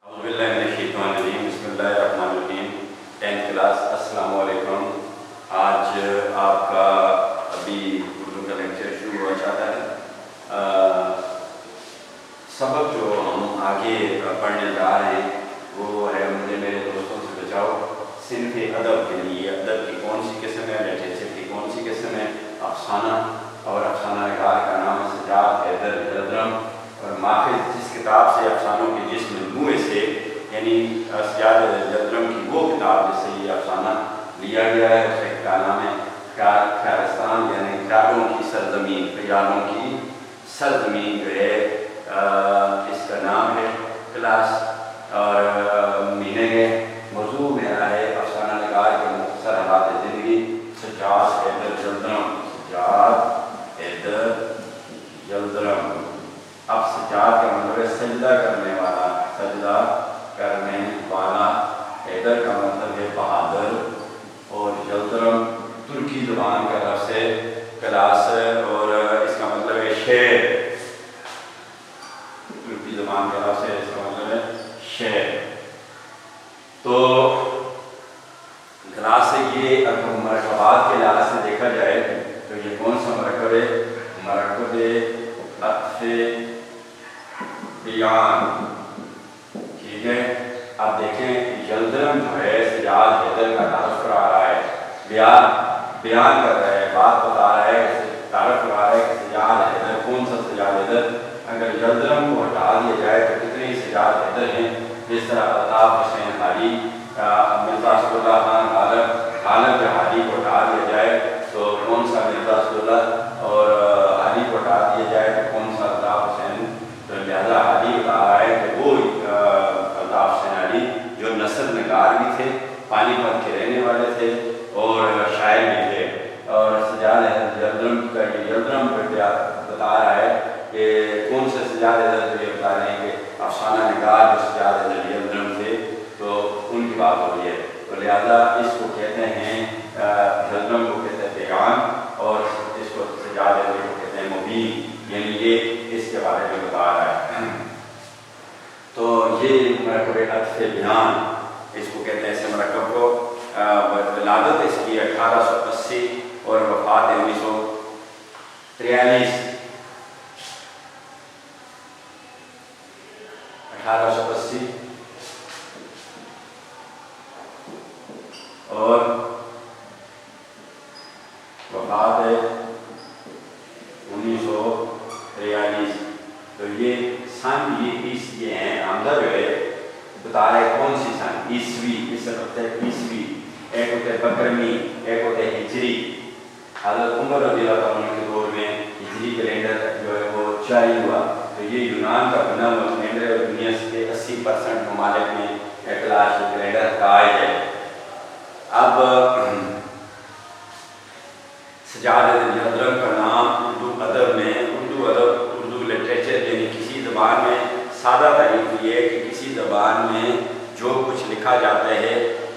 بسم اللہ الرحمن الرحیم. 10th class. السلام علیکم. آج آپ کا ابھی اردو کا لیکچر شروع ہوا چاہتا ہے. سبق جو ہم آگے پڑھنے جا رہے ہیں وہ ہے مجھے میرے دوستوں سے بچاؤ. صنف ادب کے لیے ادب کی کون سی قسم ہے, لٹریچر کی کون سی قسم ہے. افسانہ اور افسانہ نگار کا نام ہے سجاد حیدر جلدرم, اور ماخذ جس کتاب سے افسانوں کے جس مجموعے سے یعنی سجاد جلدرم کی وہ کتاب جس سے یہ افسانہ لیا گیا ہے اس کا نام ہے خیالستان یعنی خیالوں کی سرزمین. خیالوں کی سرزمین جو ہے اس کا نام ہے کلاس. اور میننگ موضوع میرا ہے افسانہ نگار کے مختصر حالات زندگی سجاد حیدر جلدرم. سجاد حیدر جلدرم. اب سجاد کا مطلب ہے سجدہ کرنے والا, سجدہ کرنے والا. حیدر کا مطلب ہے بہادر, اور جلدرم ترکی زبان کا لفظ ہے کلاس, اور اس کا مطلب ہے شیر. ترکی زبان کا لفظ ہے, اس کا مطلب ہے شیر. تو کلاس سے یہ اگر مرکبات کے لحاظ سے دیکھا جائے تو یہ کون سا مرکب ہے؟ مرکب عطف بیان. ٹھیک ہے. اب دیکھیں جلدرم جو ہے سجاد حیدر کا تعارف کرا رہا ہے, بیان کر رہا ہے, بات بتا رہا ہے, تعارف کرا رہا ہے کہ سجاد حیدر کون سا سجاد حیدر. اگر جلدرم کو ہٹا دیا جائے تو کتنے سجاد حیدر ہیں, جس طرح الطاف حسین حاجی, مرزا اسد اللہ خان غالب جہادی کو ہٹا دیا جائے تو کون سا مرزا اسد اللہ, اور حاجی کو ہٹا دیا جائے تو کون سا الطاف حسین. تو لہٰذا حاجی بتا رہا ہے کہ وہ الطاف حسین حاجی جو نثر نگار بھی تھے, پانی پت کے رہنے والے تھے, اور شاعر بھی تھے. اور سجاد جلدرم کا یہ جلدرم بتا رہا ہے کہ کون سے سجاد حیدر یہ بتا رہے ہیں کہ افسانہ نگار جو سجاد حیدر جلدرم تھے تو ان کی بات ہو رہی ہے. تو لہٰذا اس کو کہتے ہیں جلدرم کو کہتے ہیں بیان, اور اس کو سجاد حیدر کو کہتے ہیں مبین, یعنی یہ اس کے بارے میں بتا رہا ہے. تو یہ مرکب عطف بیان اس کو کہتے ہیں. اس مرکب کو ولادت اس کی 1880 اور وفات 1943. 1880 اور وفات ہے 1943. تو یہ سن یہ ہیں. آمدہ جو ہے بتا رہے کون سی سن, عیسوی, اس سے ہوتا ہے عیسوی, ایک ہوتا ہے بکرمی, ایک ہوتا ہے ہجری. حضرت عمر رضی اللہ عنہ کے دور میں ہجری کیلنڈر جو ہے وہ جاری ہوا. تو یہ یونان کا بنا ہوا کیلنڈر ہے, اور دنیا کے 80% ممالک میں اخلاقی کیلنڈر قائد ہے. اب سجاد جلدرم کا نام اردو ادب میں, اردو لٹریچر یعنی کسی زبان میں سادہ تعریف یہ ہے کہ کسی زبان میں جو کچھ لکھا جاتا ہے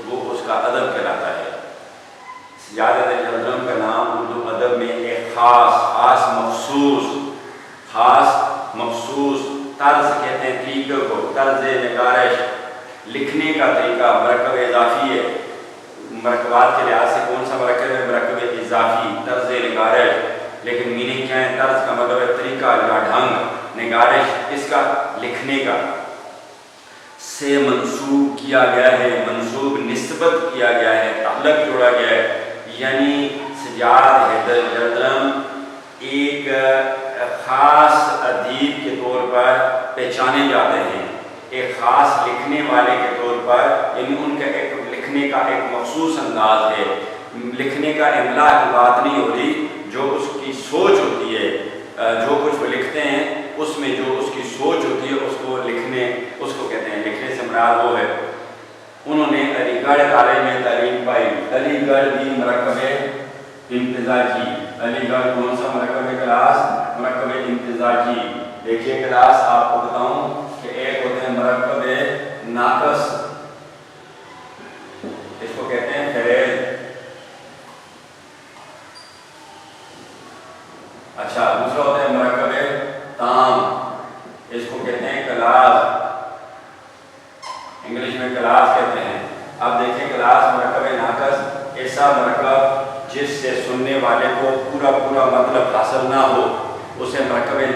وہ اس کا ادب کہلاتا ہے. سجاد جلدرم کا نام اردو ادب میں ایک خاص مخصوص طرز کہتے ہیں طریقے کو, طرز نگارش, لکھنے کا طریقہ. مرکب اضافی ہے, مرکبات کے لحاظ سے کون سا مرکب ہے؟ مرکب اضافی, طرز نگارش. لیکن میننگ کیا ہے؟ طرز کا مطلب ہے طریقہ یا ڈھنگ, نگارش اس کا لکھنے کا. سے منسوب کیا گیا ہے, منسوب نسبت کیا گیا ہے, تعلق جوڑا گیا ہے. یعنی سجاد حیدر جلدرم ایک خاص ادیب کے طور پر پہچانے جاتے ہیں, ایک خاص لکھنے والے کے طور پر. یعنی ان کا ایک لکھنے کا ایک مخصوص انداز ہے. لکھنے کا املا کی بات نہیں ہو رہی, جو اس کی سوچ ہوتی ہے, جو کچھ وہ لکھتے ہیں اس میں جو اس کی سوچ ہوتی ہے اس کو کہتے ہیں. لکھنے سے مراد وہ ہے. انہوں نے علی گڑھ کالج میں تعلیم پائی. علی گڑھ بھی مرکب امتزاجی. علی گڑھ کون سا مرکب کلاس؟ مرکب امتزاجی. دیکھیے کلاس آپ کو بتاؤں کہ ایک ہوتے ہیں مرکب ناقص, اس کو کہتے ہیں فیض. اچھا, دوسرا ہوتا ہے مرکب تام, اس کو کہتے ہیں کلال.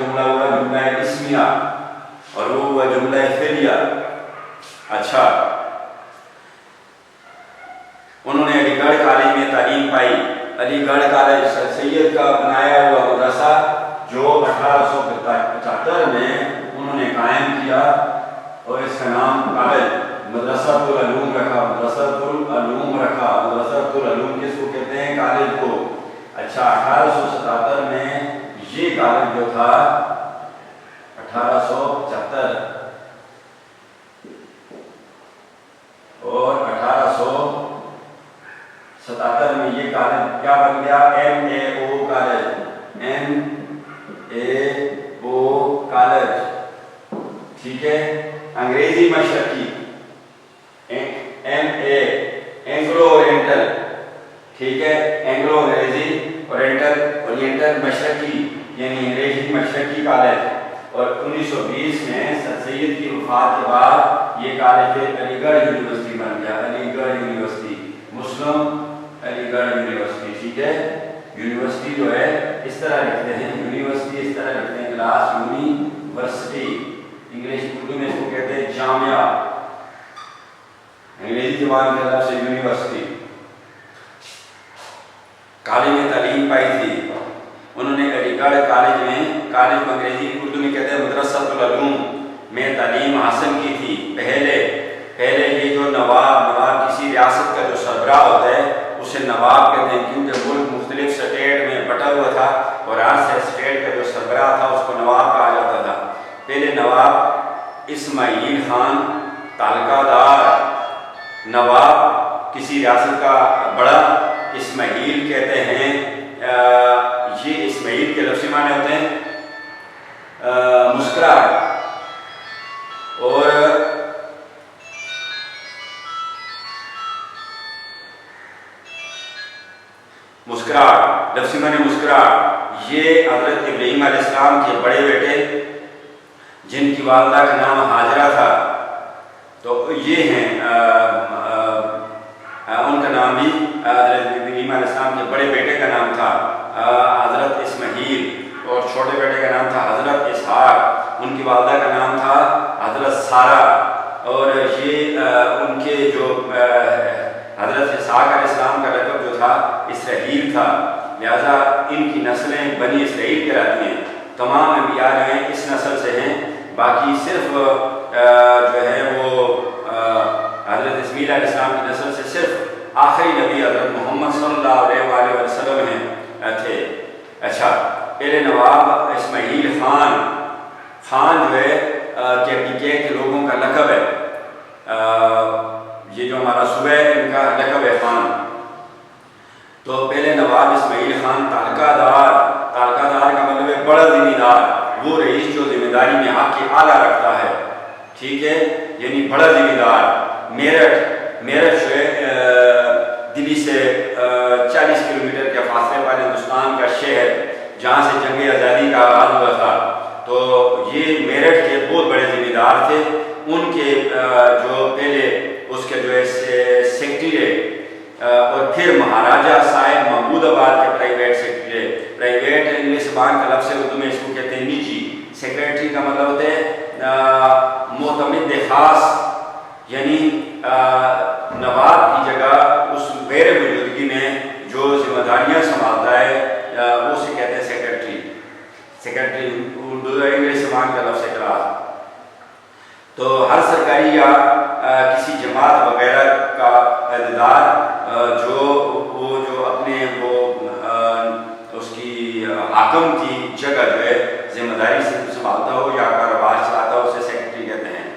جملہ ہوا جملہ اسمیہ اور وہ ہوا جملہ فعلیہ. اچھا، انہوں نے علی گڑھ کالج میں تعلیم پائی. علی گڑھ کالج سر سید کا بنایا ہوا مدرسہ جو 1875 میں انہوں نے قائم کیا اور اس کا نام کالج مدرسۃ العلوم رکھا. مدرسۃ العلوم رکھا. مدرسۃ العلوم کس کو کہتے ہیں؟ کالج کو. اچھا، 1877 میں یہ کالج جو تھا 1875 اور 1877 میں یہ کالج کیا بن گیا؟ ایم اے او کالج. ایم اے او کالج. ٹھیک ہے، انگریزی مشرقی ایم اے اینگلو اورینٹل. ٹھیک ہے، اینگلو انگریزی اورینٹل مشرقی یعنی انگریزی مشرقی کالج. اور 1920 میں سر سید کی وفات کے بعد یہ کالج پھر علی گڑھ یونیورسٹی بن گیا. علی گڑھ یونیورسٹی، مسلم علی گڑھ یونیورسٹی. ٹھیک ہے، یونیورسٹی جو ہے اس طرح لکھتے ہیں، یونیورسٹی اس طرح لکھتے ہیں، کلاس یونیورسٹی. انگلش اردو میں اس کو کہتے ہیں جامعہ، انگریزی زبان کے لفظ سے یونیورسٹی. کالج میں تعلیم پائی تھی انہوں نے. علی گڑھ کالج کو انگریزی اردو میں کہتے ہیں مدرسۃ العلوم میں تعلیم حاصل کی تھی. پہلے یہ جو نواب کسی ریاست کا جو سربراہ ہوتا ہے اسے نواب کہتے ہیں، کیونکہ ملک مختلف سٹیٹ میں بٹا ہوا تھا اور ہر سے اسٹیٹ کا جو سربراہ تھا اس کو نواب کہا جاتا تھا. پہلے نواب اسماعیل خان تعلقہ دار، نواب کسی ریاست کا بڑا اسماعیل کہتے ہیں. یہ اسماعیل کے لفظی معنی ہوتے ہیں مسکراہٹ، اور مسکراہٹ لفظی معنی مسکراہٹ. یہ حضرت ابراہیم علیہ السلام کے بڑے بیٹے جن کی والدہ کا نام حاجرہ تھا، تو یہ ہیں ان کا نام بھی حضرت ابراہیم علیہ السلام کے بڑے بیٹے کا نام تھا حضرت اسماعیل، اور چھوٹے بیٹے کا نام تھا حضرت اسحاق. ان کی والدہ کا نام تھا حضرت سارہ، اور یہ ان کے جو حضرت اسحاق علیہ السلام کا لقب جو تھا اسرائیل تھا، لہذا ان کی نسلیں بنی اسرائیل کہلاتی ہیں. تمام انبیاء جو ہیں اس نسل سے ہیں، باقی صرف جو ہے وہ حضرت اسماعیل علیہ السلام کی نسل سے صرف آخری نبی حضرت محمد صلی اللہ علیہ وآلہ وسلم تھے. اچھا، پہلے نواب اسماعیل خان جو ہے کے لوگوں کا لقب ہے. یہ جو ہمارا صوبہ ہے ان کا لقب ہے خان. تو پہلے نواب اسماعیل خان تعلقہ دار کا مطلب ہے بڑا ذمہ دار، وہ رئیس جو ذمہ داری میں حق اعلیٰ رکھتا ہے. ٹھیک ہے، یعنی بڑا ذمہ دار. میرٹھ جو ہے دلی سے 40 کلومیٹر کے فاصلے پر ہندوستان کا شہر جہاں سے جنگ آزادی کا آغاز ہوا تھا. تو یہ میرٹھ کے بہت بڑے ذمہ دار تھے. ان کے جو پہلے اس کے جو ہے سیکٹری رہے، اور پھر مہاراجہ صاحب محمود آباد کے پرائیویٹ سیکٹری رہے. پرائیویٹ انگلش زبان کا لفظ ہے، اردو میں اس کو کہتے ہیں نجی. سیکریٹری کا مطلب ہوتا ہے معتمد خاص، یعنی نواب کی جگہ اس غیر موجودگی میں جو ذمہ داریاں سنبھالتا ہے وہ اسے کہتے ہیں سیکریٹری. اردو انگلش زبان کا لفظ ہے. تو ہر سرکاری یا کسی جماعت وغیرہ کا عہدیدار جو اپنے اس کی حاکم کی جگہ جو ہے ذمہ داری سے سنبھالتا ہو یا کاروبار چلاتا ہو اسے سیکریٹری کہتے ہیں.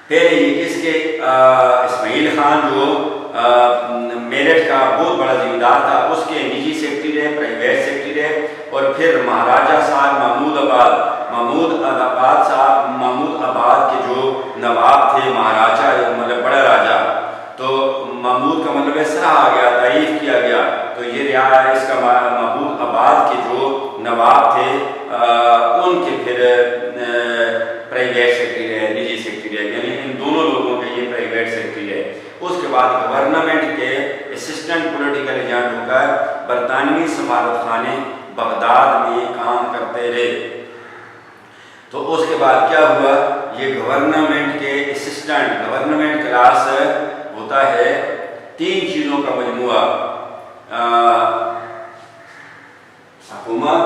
پھر یہ کس کے اسماعیل خان جو میرٹھ کا بہت بڑا ذمہ دار تھا، اس کے نجی سیکٹری رہے، پرائیویٹ سیکٹری رہے. اور پھر مہاراجہ صاحب محمود آباد کے جو نواب تھے، مہاراجہ مطلب بڑا راجہ، تو محمود کا مطلب ہے سراہا گیا، تعریف کیا گیا. تو یہ اس کا محمود آباد کے جو نواب تھے ان کے پھر پرائیویٹ سیکٹری رہے، نجی سیکٹری رہے، یعنی ان دونوں لوگوں کے یہ پرائیویٹ سیکٹری رہے. اس کے بعد گورنمنٹ کے اسسٹنٹ پولیٹیکل ایجنٹ ہو کر برطانوی سفارت خانے بغداد میں کام کرتے رہے۔ تو اس کے بعد کیا ہوا، یہ گورنمنٹ کے اسسٹنٹ، گورنمنٹ کلاس ہوتا ہے 3 چیزوں کا مجموعہ، حکومت،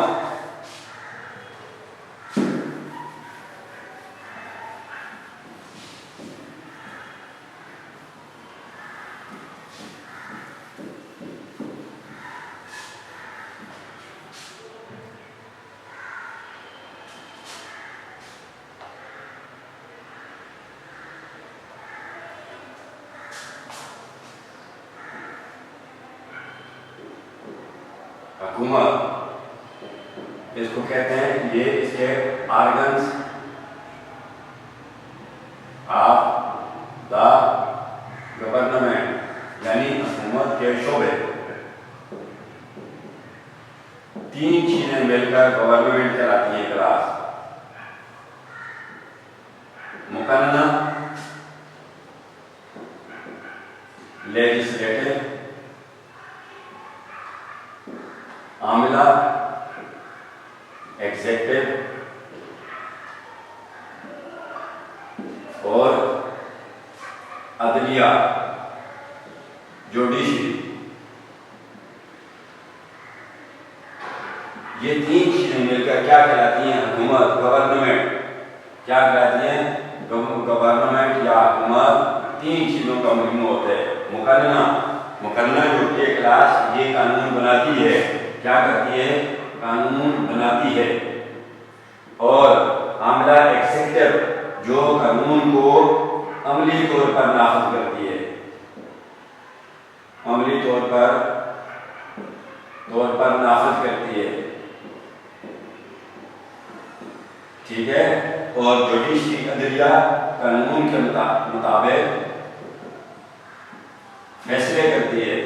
حکومت اس کو کہتے ہیں، یہ اس کے آرگنز آف دا گورنمنٹ، یعنی حکومت کے شعبے۔ 3 چیزیں مل کر گورنمنٹ کہلاتی ہیں کلاس، مقننہ، لیجسلیٹو، عاملہ، ایگزیکٹو، اور عدلیہ، جوڈیشری۔ یہ 3 چیزیں مل کر کیا کہلاتی ہیں، حکومت، گورنمنٹ۔ کیا کہلاتی ہیں، گورنمنٹ یا حکومت 3 چیزوں کا مجموعہ ہوتا ہے۔ مقننہ، مقننہ جو کہ کلاس یہ قانون بناتی ہے، کیا کرتی ہے، قانون بناتی ہے۔ اور عاملہ، ایگزیکٹو، جو قانون کو عملی طور پر نافذ کرتی ہے، عملی طور پر نافذ کرتی ہے، ٹھیک ہے۔ اور جوڈیشری، عدلیہ، قانون کے مطابق فیصلے کرتی ہے۔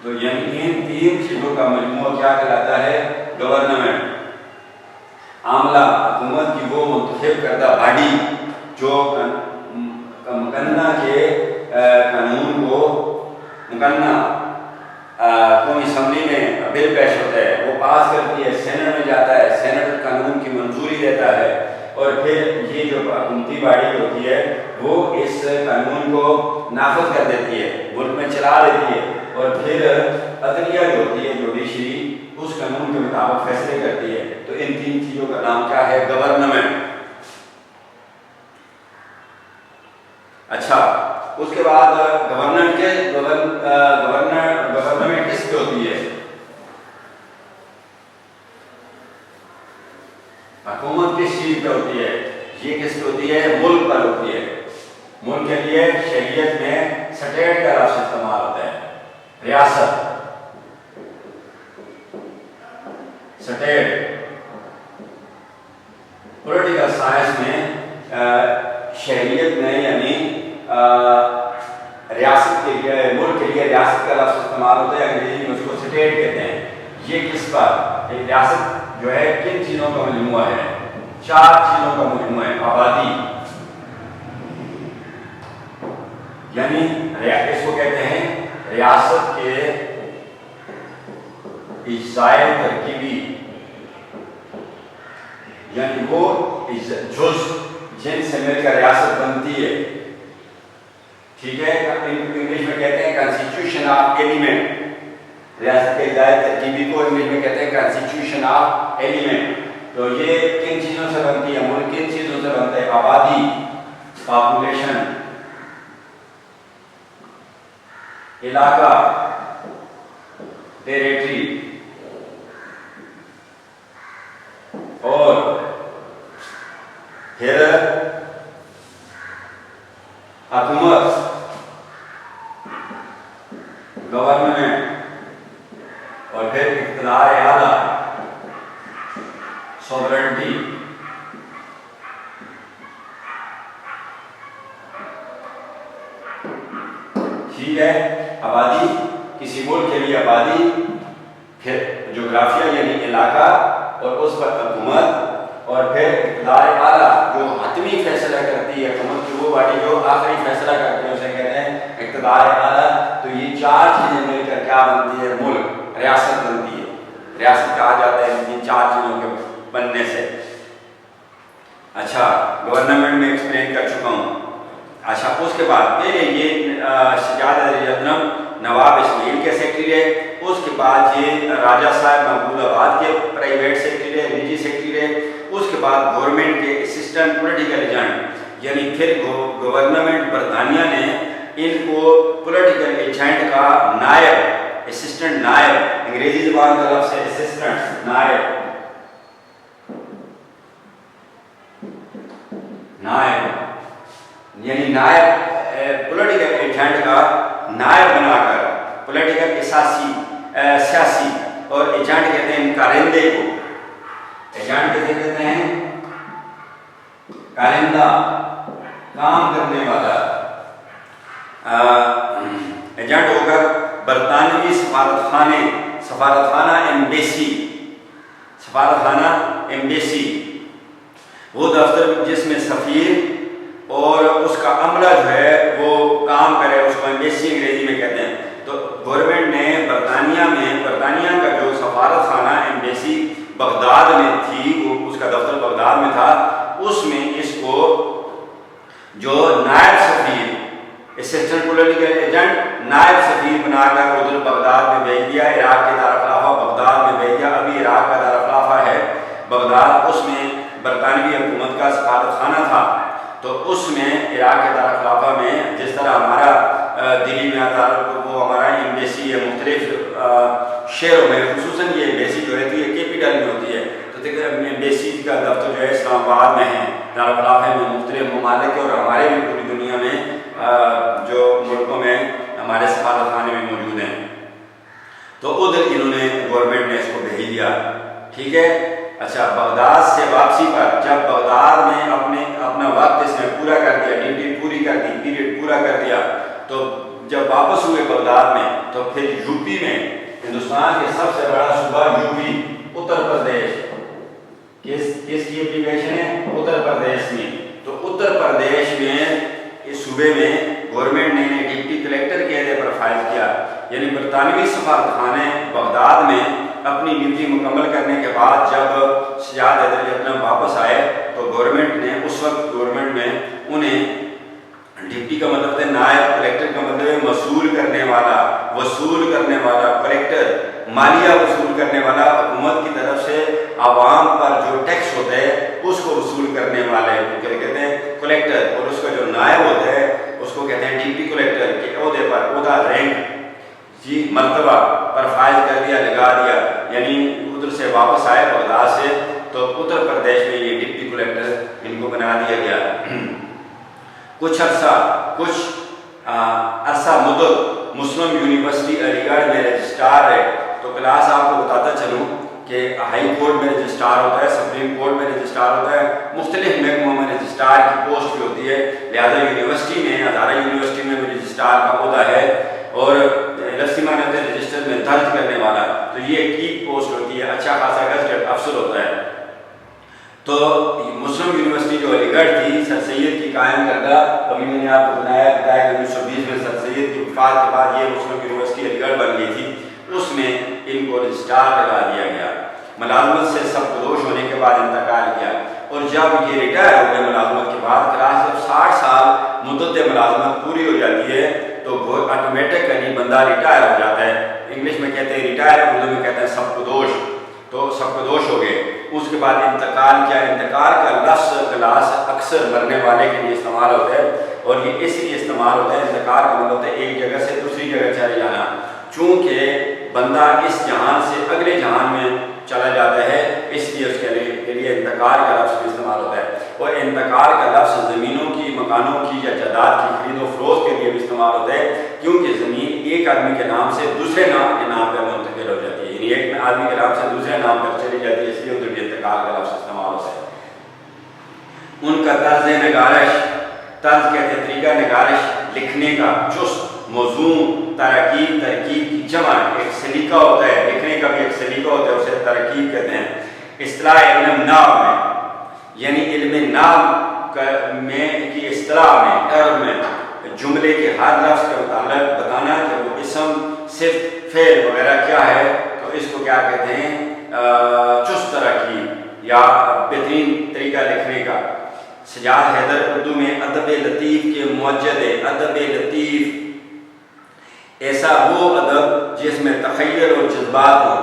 تو یعنی ان 3 چیزوں کا مجموعہ کیا کہلاتا ہے، گورنمنٹ۔ عاملہ، حکومت کی وہ منتخب کردہ باڈی جو مقننہ کے قانون کو، مقننہ قومی اسمبلی میں بل پیش ہوتا ہے، وہ پاس کرتی ہے، سینٹ میں جاتا ہے، سینٹ قانون کی منظوری دیتا ہے، اور پھر یہ جو حکومتی باڈی ہوتی ہے وہ اس قانون کو نافذ کر دیتی ہے، ملک میں چلا دیتی ہے۔ اور پھر عدلیہ جو ہوتی ہے، جوڈیشری، اس قانون کے مطابق فیصلے کرتی ہے۔ تو ان 3 چیزوں کا نام کیا ہے، گورنمنٹ۔ اچھا، اس کے بعد گورنمنٹ کس پہ ہوتی ہے، حکومت کس چیز پہ ہوتی ہے، یہ کس پہ ہوتی ہے، ملک پر ہوتی ہے۔ ملک کے لیے شریعت میں سٹیٹ کا لفظ استعمال ہوتا ہے، ریاست، سٹیٹ۔ پولیٹیکل سائنس میں شریعت میں یعنی ریاست کے لیے، ملک کے لیے ریاست کا لفظ استعمال ہوتا ہے، انگریزی میں اس کو سٹیٹ کہتے ہیں۔ یہ کس پر، ایک ریاست جو ہے کن چیزوں کا مجموعہ ہے، 4 چیزوں کا مجموعہ ہے۔ آبادی، یعنی اس کو کہتے ہیں ریاست کے اجزائے ترکیبی، یعنی وہ جز جن سے مل کر ریاست بنتی ہے، ٹھیک ہے۔ انگلش میں کہتے ہیں کانسٹیٹیوشن آف ایلیمنٹ، ریاست کے اجزائے ترکیبی کو انگلش میں کہتے ہیں کانسٹیٹیوشن آف ایلیمنٹ۔ تو یہ کن چیزوں سے بنتی ہے، ملک کن چیزوں سے بنتا ہے، آبادی، پاپولیشن، علاقہ، ٹیریٹری، اور پھر حکومت، گورنمنٹ، اور پھر اقتدار اعلیٰ، سوورنٹی۔ ٹھیک ہے، آبادی، کسی ملک کے لیے آبادی، پھر جغرافیہ یعنی علاقہ، اور اس پر حکومت، اور پھر اقتدار اعلیٰ جو حتمی فیصلہ کرتی ہے، حکومت کی وہ باڈی جو آخری فیصلہ کرتی ہے، اسے کہتے ہیں اقتدار اعلیٰ۔ تو یہ 4 چیزیں مل کر کیا بنتی ہے، ملک، ریاست بنتی ہے۔ ریاست کہا جاتا ہے ان 4 چیزوں کے بننے سے۔ اچھا گورنمنٹ میں ایکسپلین کر چکا ہوں۔ اچھا اس کے بعد پہلے یہ شجاعت ادرم نواب اسماعیل کے سیکرٹری رہے، اس کے بعد یہ راجہ صاحب محمود آباد کے پرائیویٹ سیکرٹری رہے، نجی سیکرٹری رہے، اس کے بعد گورنمنٹ کے اسسٹنٹ پولیٹیکل ایجنٹ، یعنی پھر گورنمنٹ برطانیہ نے ان کو پولیٹیکل ایجنٹ کا نائب، اسسٹنٹ نائب، انگریزی زبان کا لفظ ہے اسسٹنٹ نائب، نائب یعنی نائب پولیٹیکل ایجنٹ کا نائب بنا کر، پولیٹیکل سیاسی اور ایجنٹ کہتے ہیں کارندے کو، ایجنٹ کہتے ہیں کارندہ، کام کرنے والا، ایجنٹ ہو کر برطانوی سفارتخانہ ایمبیسی وہ دفتر جس میں سفیر اور اس کا عملہ جو ہے وہ کام کرے، اس کو ایمبیسی انگریزی میں کہتے ہیں۔ تو گورنمنٹ نے برطانیہ کا جو سفارت خانہ ایمبیسی بغداد میں تھی، وہ اس کا دفتر بغداد میں تھا، اس میں اس کو جو نائب سفیر، اسسٹنٹ پولیٹیکل ایجنٹ، نائب سفیر بنا کر ادھر بغداد میں بھیج دیا، عراق کے دارالخلافہ بغداد میں بھیج دیا۔ ابھی عراق کا دارالخلافہ ہے بغداد، اس میں برطانوی حکومت کا سفارت خانہ تھا، تو اس میں عراق کے دارالخلافہ میں جس طرح ہمارا دلی میں وہ ہمارا ایمبیسی ہے مختلف شہروں میں، خصوصاً یہ ایمبیسی جو رہتی ہے کیپیٹل میں ہوتی ہے، تو ایمبیسی کا دفتر جو ہے اسلام آباد میں ہے، دارالخلافہ میں مختلف ممالک اور ہمارے بھی پوری دنیا میں جو ملکوں میں ہمارے سفارت خانے میں موجود ہیں، تو ادھر انہوں نے گورنمنٹ نے اس کو بھیج دیا، ٹھیک ہے۔ اچھا بغداد سے واپسی پر جب بغداد میں اپنا وقت اس نے پورا کر دیا، ڈیوٹی پوری کر دی، پیریڈ پورا کر دیا، تو جب واپس ہوئے بغداد میں تو پھر یوپی میں، ہندوستان کے سب سے بڑا صوبہ یوپی، اتر پردیش، کس کی اپلیکیشن ہے؟ اتر پردیش میں، تو اتر پردیش میں اس صوبے میں گورنمنٹ نے ڈپٹی کلیکٹر کے عہدے پر فائز کیا، یعنی برطانوی سفارت خانے بغداد میں اپنی ڈیوٹی مکمل کرنے کے بعد جب شجاعت ادرم واپس آئے تو گورنمنٹ نے اس وقت گورنمنٹ میں انہیں ڈپٹی کا مطلب ہے نائب، کلیکٹر کا مطلب ہے وصول کرنے والا کلیکٹر، مالیہ وصول کرنے والا، حکومت کی طرف سے عوام پر جو ٹیکس ہوتا ہے اس کو وصول کرنے والے کہتے ہیں کلیکٹر، اور اس کا جو نائب ہوتا ہے اس کو کہتے ہیں ڈپٹی کلیکٹر کے عہدے پر، عہدہ رینک جی مرتبہ پر فائز کر دیا، لگا دیا، یعنی ادھر سے واپس آئے بغداد سے تو اتر پردیش میں یہ ڈپٹی کلیکٹر ان کو بنا دیا گیا۔ کچھ عرصہ مدت مسلم یونیورسٹی علی گڑھ میں رجسٹرار ہے، تو کلاس آپ کو بتاتا چلوں کہ ہائی کورٹ میں رجسٹرار ہوتا ہے، سپریم کورٹ میں رجسٹرار ہوتا ہے، مختلف محکموں میں رجسٹرار کی پوسٹ بھی ہوتی ہے، لہٰذا یونیورسٹی میں ہزارہ یونیورسٹی میں بھی رجسٹرار کا عہدہ ہے، اور رجسٹر میں درج کرنے والا، تو یہ کی پوسٹ ہوتی ہے، اچھا خاصا گزٹڈ افسر ہوتا ہے۔ تو مسلم یونیورسٹی جو علی گڑھ تھی سر سید کی قائم کردہ، ابھی میں نے آپ کو بتایا کہ 1920 میں سر سید کی وفات کے بعد یہ مسلم یونیورسٹی علی گڑھ بن گئی تھی، اس میں ان کو رجسٹرار لگا دیا گیا، ملازمت سے سبکدوش ہونے کے بعد انتقال کیا، اور جب یہ ریٹائر ہو گئے ملازمت کے بعد، کلاس جب 60 سال مدت ملازمت پوری ہو جاتی ہے تو آٹومیٹکلی بندہ ریٹائر ہو جاتا ہے، انگلش میں کہتے ہیں ریٹائر، اردو میں کہتے ہیں سبکدوش، تو سبکدوش ہو گئے۔ اس کے بعد انتقال کیا، انتقال کا لفظ کلاس اکثر مرنے والے کے لیے استعمال ہوتا ہے، اور یہ اس لیے استعمال ہوتا ہے، انتقال کا مطلب ہوتا ہے ایک جگہ سے دوسری جگہ چلے جانا، چونکہ بندہ اس جہان سے اگلے جہان میں چلا جاتا ہے، اس لیے اس کے لیے انتقال کا لفظ بھی استعمال ہوتا ہے، اور انتقال کا لفظ زمینوں کی، مکانوں کی یا جائیداد کی خرید و فروخت کے لیے بھی استعمال ہوتا ہے، کیونکہ زمین ایک آدمی کے نام سے دوسرے نام کے نام پر منتقل ہو جاتی ہے، یعنی ایک آدمی کے نام سے دوسرے نام پر چلی جاتی ہے، اس لیے ادھر انتقال کا لفظ استعمال ہوتا ہے۔ ان کا طرز نگارش، طرز کہتے ہیں طریقہ نگارش لکھنے کا، چست، موزون، ترکیب کی جمع، ایک سلیقہ ہوتا ہے لکھنے کا بھی، ایک سلیقہ ہوتا ہے، اسے ترکیب کہتے ہیں۔ اصطلاح علم نحو میں، یعنی علم نحو میں کی اصطلاح میں، ٹرم میں جملے کے ہر لفظ کے متعلق بتانا کہ وہ اسم، صفت، فعل وغیرہ کیا ہے، تو اس کو کیا کہتے ہیں چست ترقی یا بہترین طریقہ لکھنے کا۔ سجاد حیدر اردو میں ادب لطیف کے موجد ہے۔ ادب لطیف ایسا وہ ادب جس میں تخیل اور جذبات ہو۔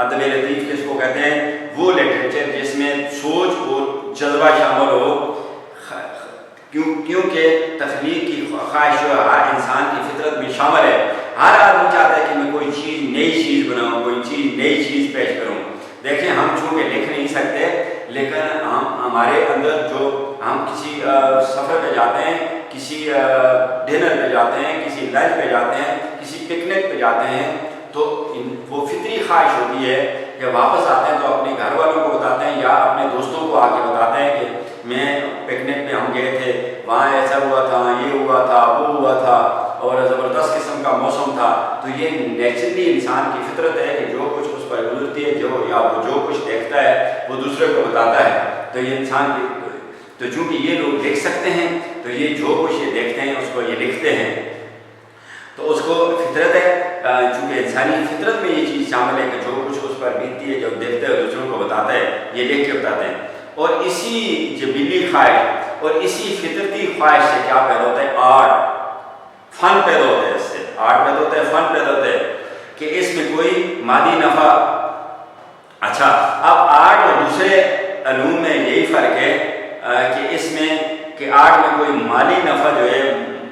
ادب لطیف کس کو کہتے ہیں؟ وہ لٹریچر جس میں سوچ اور جذبہ شامل ہو، کیونکہ تخلیق کی خواہش ہر انسان کی فطرت میں شامل ہے۔ ہر آدمی چاہتا ہے کہ میں کوئی چیز نئی چیز بناؤں، کوئی نئی چیز پیش کروں۔ دیکھیں ہم چونکہ لکھ نہیں سکتے، لیکن ہمارے اندر جو ہم کسی سفر پہ جاتے ہیں، کسی ڈنر پہ جاتے ہیں، کسی لنچ پہ جاتے ہیں، کسی پکنک پہ جاتے ہیں، تو وہ فطری خواہش ہوتی ہے کہ واپس آتے ہیں تو اپنے گھر والوں کو بتاتے ہیں یا اپنے دوستوں کو آ کے بتاتے ہیں کہ میں پکنک پہ ہم گئے تھے، وہاں ایسا ہوا تھا، یہ ہوا تھا، وہ ہوا تھا، اور زبردست قسم کا موسم تھا۔ تو یہ نیچرلی انسان کی فطرت ہے کہ جو کچھ اس پر گزرتی ہے یا وہ جو کچھ دیکھتا ہے وہ دوسرے کو بتاتا ہے۔ تو یہ انسان کی تو چونکہ یہ لوگ دیکھ سکتے ہیں تو یہ جو کچھ یہ دیکھتے ہیں اس کو یہ لکھتے ہیں، تو اس کو فطرت ہے، چونکہ انسانی فطرت میں یہ چیز شامل ہے کہ جو کچھ اس پر بیتتی ہے، جب دیکھتا ہے دوسروں کو بتاتا ہے، یہ لکھ کے بتاتے ہیں۔ اور اسی جبلی خواہش اور اسی فطرتی خواہش سے کیا پیدا ہوتا ہے؟ آرٹ، فن پیدا ہوتا ہے۔ اس سے آرٹ پیدا ہوتا ہے، فن پیدا ہوتا ہے کہ اس میں کوئی مادی نفع۔ اچھا، اب آرٹ اور دوسرے علوم میں یہی فرق ہے کہ اس میں کہ آرٹ میں کوئی مالی نفع جو ہے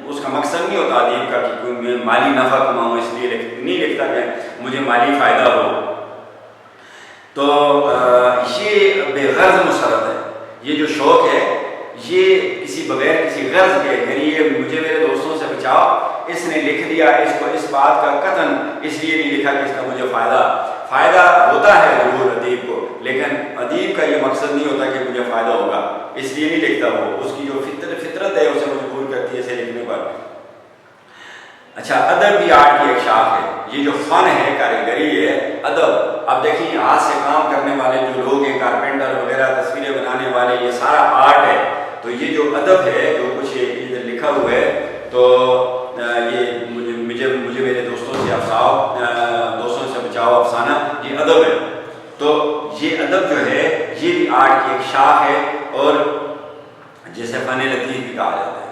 اس کا مقصد نہیں ہوتا ادیب کا کہ کوئی میں مالی نفع کماؤں، اس لیے نہیں لکھتا کہ مجھے مالی فائدہ ہو۔ تو یہ بے غرض مسرت ہے، یہ جو شوق ہے یہ کسی بغیر کسی غرض کے، یعنی یہ مجھے میرے دوستوں سے بچاؤ، اس نے لکھ دیا، اس کو اس بات کا قطن اس لیے نہیں لکھا کہ اس کا مجھے فائدہ ہوتا ہے ضرور ادیب کو، لیکن ادیب کا یہ مقصد نہیں ہوتا کہ مجھے فائدہ ہوگا، اس لیے نہیں لکھتا وہ، اس کی جو فطرت ہے اسے مجبور کرتی ہے اسے لکھنے پر۔ اچھا، ادب بھی آرٹ کی ایک شاخ ہے۔ یہ جو فن ہے، کاریگری ہے، ادب، اب دیکھیں ہاتھ سے کام کرنے والے جو لوگ ہیں، کارپینٹر وغیرہ، تصویریں بنانے والے، یہ سارا آرٹ ہے۔ تو یہ جو ادب ہے، جو کچھ ادھر لکھا ہوا ہے، تو یہ مجھے میرے دوستوں سے بچاؤ افسانہ، یہ ادب ہے۔ تو یہ ادب جو ہے یہ بھی آرٹ کی ایک شاخ ہے، اور جسے فن لطیف بھی کہا جاتا ہے،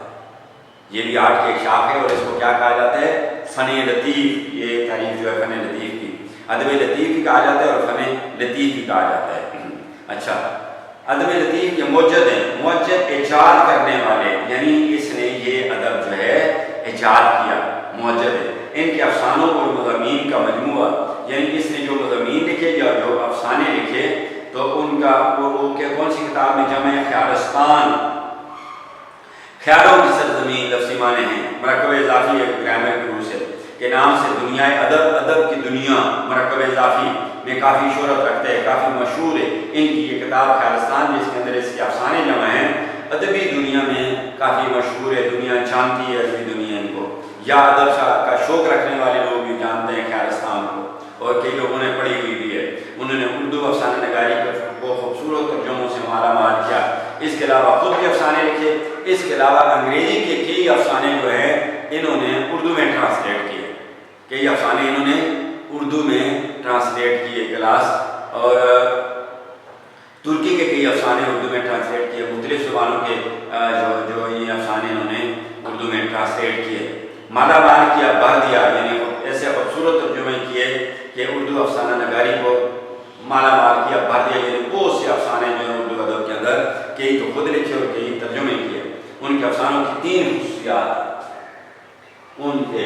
یہ بھی آرٹ کی ایک شاخ ہے، اور اس کو کیا کہا جاتا ہے؟ فن لطیف۔ یہ تعریف جو ہے فن لطیف کی، ادب لطیف بھی کہا جاتا ہے اور فن لطیف بھی کہا جاتا ہے۔ اچھا، ادب لطیف کے موجد ہیں، موجد ایجاد کرنے والے، یعنی اس نے یہ ادب جو ہے ایجاد کیا، موجد ہے۔ ان کے افسانوں اور مضامین کا مجموعہ، یعنی اس نے جو مضامین لکھے یا جو افسانے لکھے، تو ان کا وہ کون سی کتاب میں جمع ہے؟ خیالستان، خیالوں کی سرزمین لفظی معنی ہیں، مرکب اضافی ایک گرامر کی روح سے کے نام سے دنیا ادب کی دنیا مرکب اضافی میں کافی شہرت رکھتے ہیں، کافی مشہور ہے۔ ان کی یہ کتاب خیالستان جس کے اندر اس کے افسانے جمع ہیں، ادبی دنیا میں کافی مشہور ہے، دنیا جانتی ہے ادبی دنیا ان کو، یا ادب کا شوق رکھنے والے لوگ بھی جانتے ہیں خیالستان کو، اور کئی لوگوں نے پڑھی ہوئی بھی ہے۔ انہوں نے اردو افسانہ نگاری کو خوبصورت ترجموں سے مالا مال کیا۔ اس کے علاوہ خود بھی افسانے لکھے، اس کے علاوہ انگریزی کے کئی افسانے جو ہیں انہوں نے اردو میں ٹرانسلیٹ کیے، کئی افسانے انہوں نے اردو میں ٹرانسلیٹ کیے کلاس، اور ترکی کے کئی افسانے اردو میں ٹرانسلیٹ کیے، مختلف زبانوں کے جو یہ افسانے انہوں نے اردو میں ٹرانسلیٹ کیے، مالا مال کیا، بھر دیا، یعنی ایسے خوبصورت ترجمے کیے کہ اردو افسانہ نگاری کو مالا مال کیا، بھر دیا، یعنی بہت سے افسانے جو ہیں اردو ادب کے اندر، کئی تو خود لکھے اور کئی ترجمے کیے۔ ان کے افسانوں کی 3 خصوصیات ان کے